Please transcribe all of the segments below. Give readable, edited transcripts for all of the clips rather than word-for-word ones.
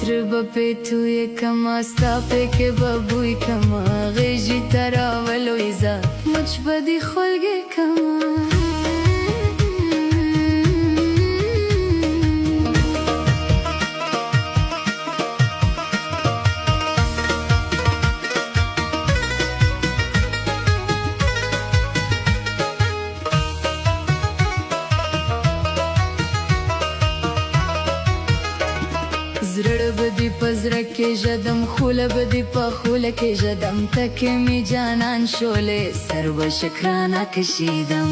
عطر بپیتوی کما ستا پیک ببوی کما غیجی تراولویزا مچ بدی خلگی کما زړه بدی پزړه کې ژدم خوله بدی په خوله کې ژدم تکې می جانان شولې سر و شکرانه کشیدم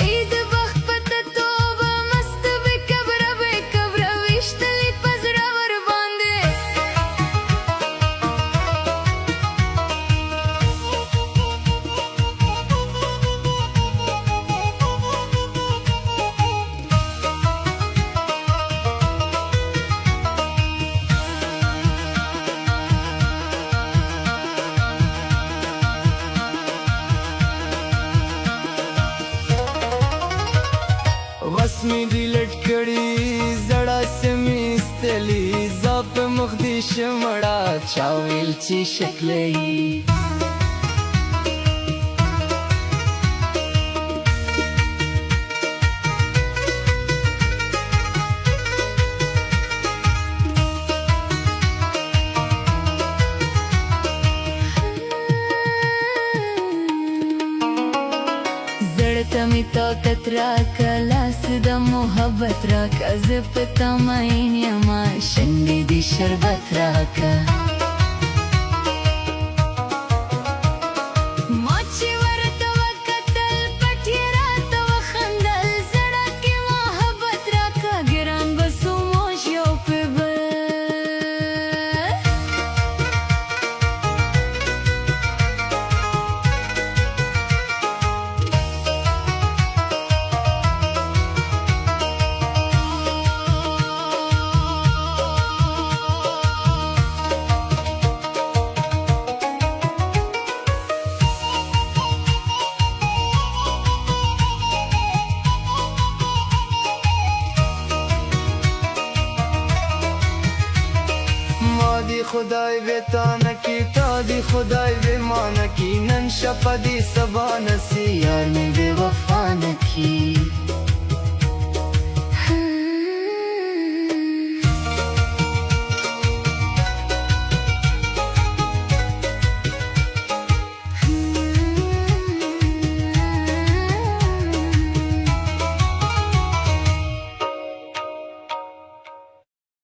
عید وخت پته توبه مست به کبره ویشتلی پزړه ور باندې وسمی دی لټکړی زړه سمې استلی زاپ مخ دی شمړه چاویل چې شکلې تمی طاقت راکا لاس دا محبت راکا زپتا مین یما شنگی دی شربت راکا موچی ورطا وقتل پٹی راتا وخندل زڑکی محبت راکا گران بسو موشیو پی بل دی خدای وی تانه کی تا دی خدای وی مانه کی نن شپه دی سبا نسی یا